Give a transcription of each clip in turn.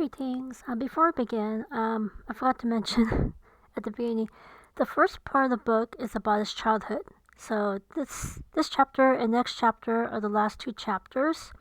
Greetings. Before we begin, I forgot to mention at the beginning, the first part of the book is about his childhood. So this chapter and next chapter are the last two chapters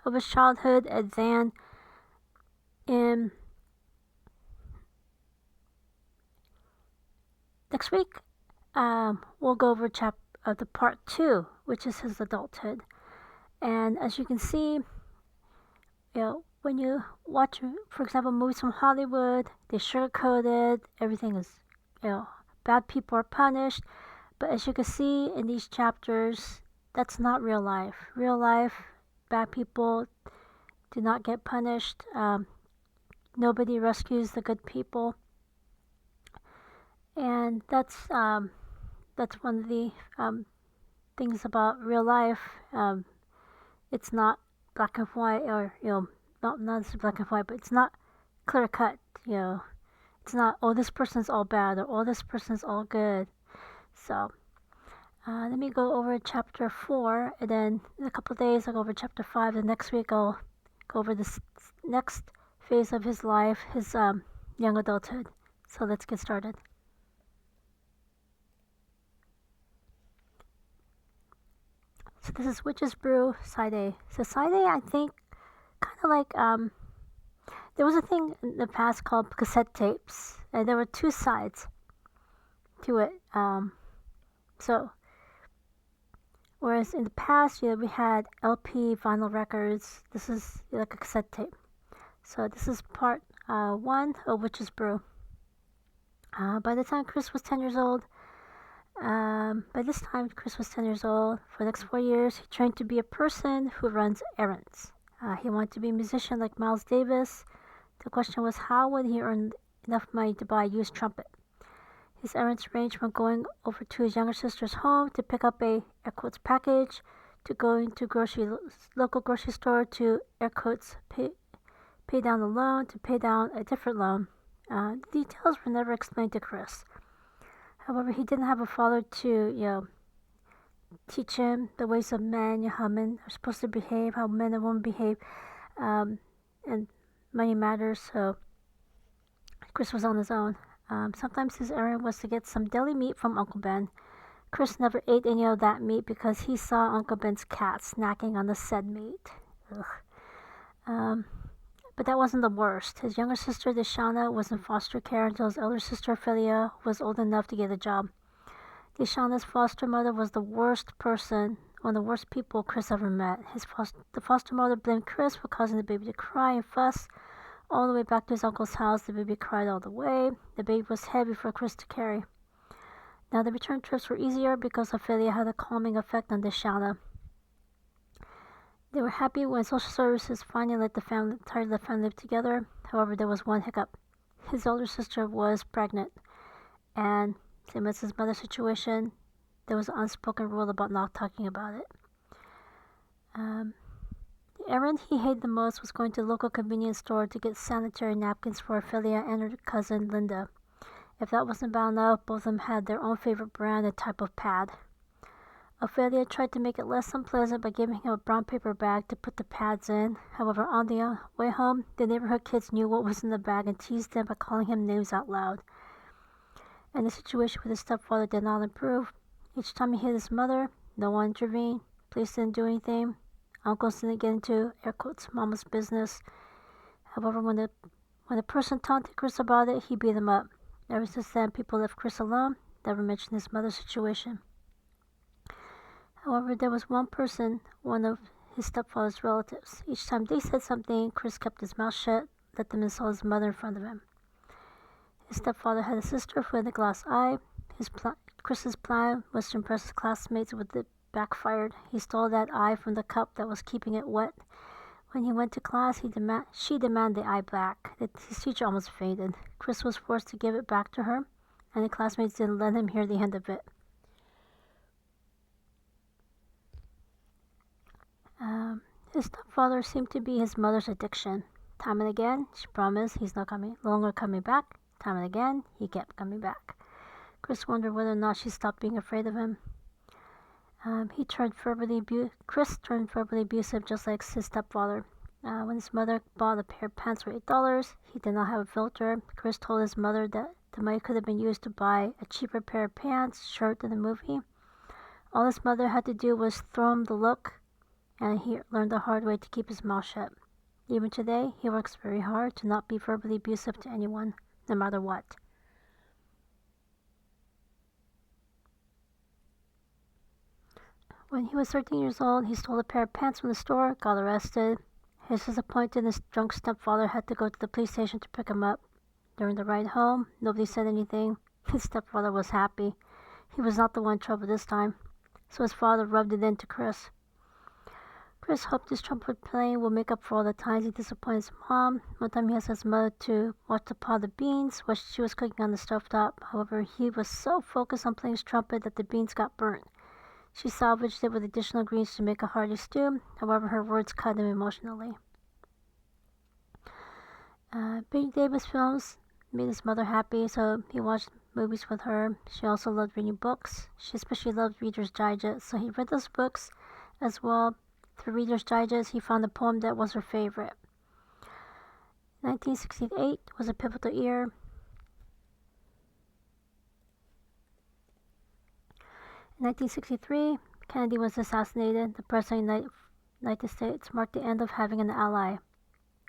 of his childhood, and then in next week, we'll go over the part 2, which is his adulthood. And as you can see, when you watch, for example, movies from Hollywood, they sugarcoat it. Everything is, bad people are punished. But as you can see in these chapters, that's not real life. Real life, bad people do not get punished. Nobody rescues the good people. And that's one of the things about real life. It's not black and white, or not black and white, but it's not clear cut. It's not, oh, this person's all bad, or oh, this person's all good. So let me go over chapter 4, and then in a couple of days I'll go over chapter 5, and next week I'll go over this next phase of his life, his young adulthood. So let's get started. So this is Witch's Brew, Side A. So Side A, I think, kind of like, there was a thing in the past called cassette tapes, and there were two sides to it. So, whereas in the past, we had LP vinyl records, this is like a cassette tape. So this is part 1 of Witch's Brew. By the time Chris was 10 years old, for the next 4 years, he trained to be a person who runs errands. He wanted to be a musician like Miles Davis. The question was, how would he earn enough money to buy a used trumpet? His errands ranged from going over to his younger sister's home to pick up a, air quotes, package, to going to local grocery store to, air quotes, pay down a loan, to pay down a different loan. The details were never explained to Chris. However, he didn't have a father to, teach him the ways of men, how men are supposed to behave, how men and women behave, and money matters, so Chris was on his own. Sometimes his errand was to get some deli meat from Uncle Ben. Chris never ate any of that meat because he saw Uncle Ben's cat snacking on the said meat. But that wasn't the worst. His younger sister, Deshauna, was in foster care until his elder sister, Ophelia, was old enough to get a job. Deshauna's foster mother was the worst person, one of the worst people Chris ever met. The foster mother blamed Chris for causing the baby to cry and fuss. All the way back to his uncle's house, the baby cried all the way. The baby was heavy for Chris to carry. Now the return trips were easier because Ophelia had a calming effect on Deshauna. They were happy when social services finally let the family live together. However, there was one hiccup. His older sister was pregnant, and same as his mother's situation, there was an unspoken rule about not talking about it. The errand he hated the most was going to the local convenience store to get sanitary napkins for Ophelia and her cousin Linda. If that wasn't bad enough, both of them had their own favorite brand and type of pad. Ophelia tried to make it less unpleasant by giving him a brown paper bag to put the pads in. However, on the way home, the neighborhood kids knew what was in the bag and teased him by calling him names out loud. And the situation with his stepfather did not improve. Each time he hit his mother, no one intervened. Police didn't do anything. Uncles didn't get into, air quotes, mama's business. However, when the person taunted Chris about it, he beat him up. Ever since then, people left Chris alone, never mentioned his mother's situation. However, there was one person, one of his stepfather's relatives. Each time they said something, Chris kept his mouth shut, let them insult his mother in front of him. His stepfather had a sister who had a glass eye. Chris's plan was to impress his classmates, but it backfired. He stole that eye from the cup that was keeping it wet. When he went to class, she demanded the eye back. His teacher almost fainted. Chris was forced to give it back to her, and the classmates didn't let him hear the end of it. His stepfather seemed to be his mother's addiction. Time and again, she promised he's no longer coming back. Time and again, he kept coming back. Chris wondered whether or not she stopped being afraid of him. Chris turned verbally abusive just like his stepfather. When his mother bought a pair of pants for $8, he did not have a filter. Chris told his mother that the money could have been used to buy a cheaper pair of pants, shirt than the movie. All his mother had to do was throw him the look, and he learned the hard way to keep his mouth shut. Even today, he works very hard to not be verbally abusive to anyone, no matter what. When he was 13 years old, he stole a pair of pants from the store, got arrested. His disappointed, his drunk stepfather had to go to the police station to pick him up. During the ride home, nobody said anything. His stepfather was happy. He was not the one in trouble this time, so his father rubbed it into Chris. Chris hoped his trumpet playing would make up for all the times he disappointed his mom. One time he asked his mother to watch the pot of beans while she was cooking on the stovetop. However, he was so focused on playing his trumpet that the beans got burnt. She salvaged it with additional greens to make a hearty stew. However, her words cut him emotionally. Betty Davis films made his mother happy, so he watched movies with her. She also loved reading books. She especially loved Reader's Digest, so he read those books as well. Through Reader's Digest, he found a poem that was her favorite. 1968 was a pivotal year. In 1963, Kennedy was assassinated. The President of the United States marked the end of having an ally.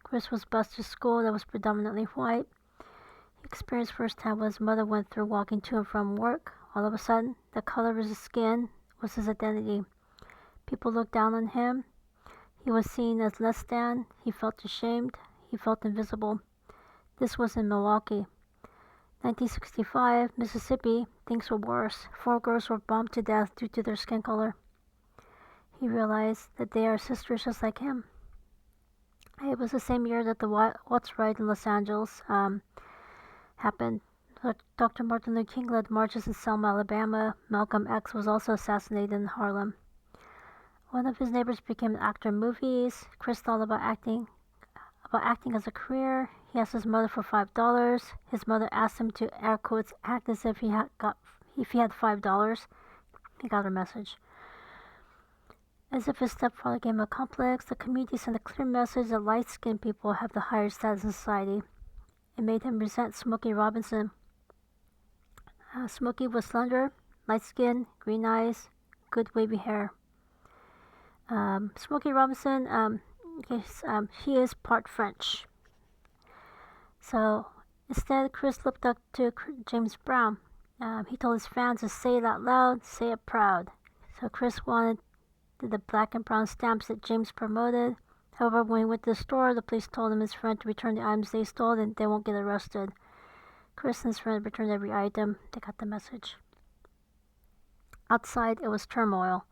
Chris was bused to school that was predominantly white. He experienced firsthand what his mother went through walking to and from work. All of a sudden, the color of his skin was his identity. People looked down on him. He was seen as less than. He felt ashamed. He felt invisible. This was in Milwaukee. 1965, Mississippi, things were worse. 4 girls were bombed to death due to their skin color. He realized that they are sisters just like him. It was the same year that the Watts riot in Los Angeles happened. Dr. Martin Luther King led marches in Selma, Alabama. Malcolm X was also assassinated in Harlem. One of his neighbors became an actor in movies. Chris thought about acting as a career. He asked his mother for $5. His mother asked him to air quotes act as if he had $5. He got her message. As if his stepfather gave him a complex, the community sent a clear message that light-skinned people have the higher status in society. It made him resent Smokey Robinson. Smokey was slender, light-skinned, green eyes, good wavy hair. Smokey Robinson, he is part French. So instead, Chris looked up to James Brown. He told his fans to say it out loud, say it proud. So Chris wanted the black and brown stamps that James promoted. However, when he went to the store, the police told him his friend to return the items they stole and they won't get arrested. Chris and his friend returned every item. They got the message. Outside, it was turmoil.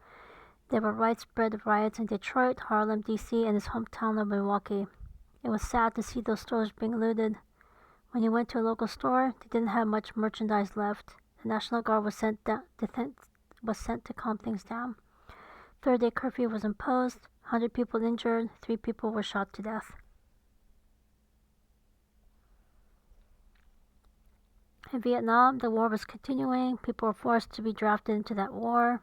There were widespread riots in Detroit, Harlem, D.C., and his hometown of Milwaukee. It was sad to see those stores being looted. When he went to a local store, they didn't have much merchandise left. The National Guard was sent to calm things down. Third-day curfew was imposed. 100 people injured. 3 people were shot to death. In Vietnam, the war was continuing. People were forced to be drafted into that war.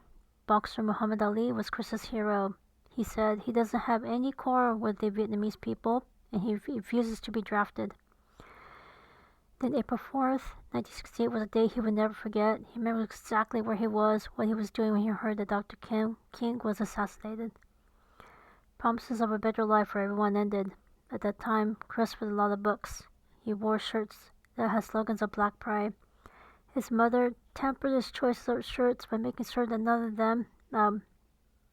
Boxer Muhammad Ali was Chris's hero. He said he doesn't have any quarrel with the Vietnamese people, and he refuses to be drafted. Then April 4th, 1968 was a day he would never forget. He remembered exactly where he was, what he was doing when he heard that Dr. King was assassinated. Promises of a better life for everyone ended. At that time, Chris read a lot of books. He wore shirts that had slogans of Black Pride. His mother tempered his choices of shirts by making sure that none of them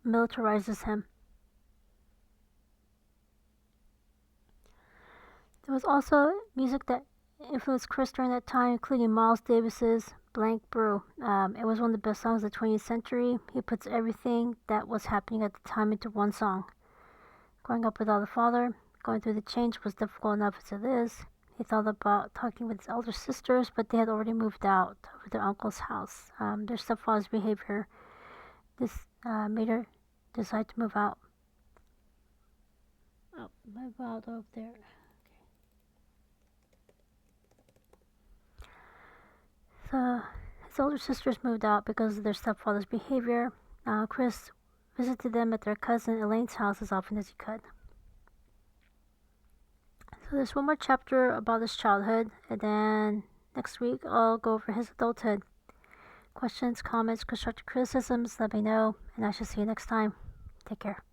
militarizes him. There was also music that influenced Chris during that time, including Miles Davis's Blank Brew. It was one of the best songs of the 20th century. He puts everything that was happening at the time into one song. Growing up without a father, going through the change was difficult enough as it is. He thought about talking with his elder sisters, but they had already moved out of their uncle's house. Their stepfather's behavior made her decide to move out. Move out over there. Okay. So his older sisters moved out because of their stepfather's behavior. Chris visited them at their cousin Elaine's house as often as he could. So there's one more chapter about his childhood, and then next week I'll go over his adulthood. Questions, comments, constructive criticisms, let me know, and I shall see you next time. Take care.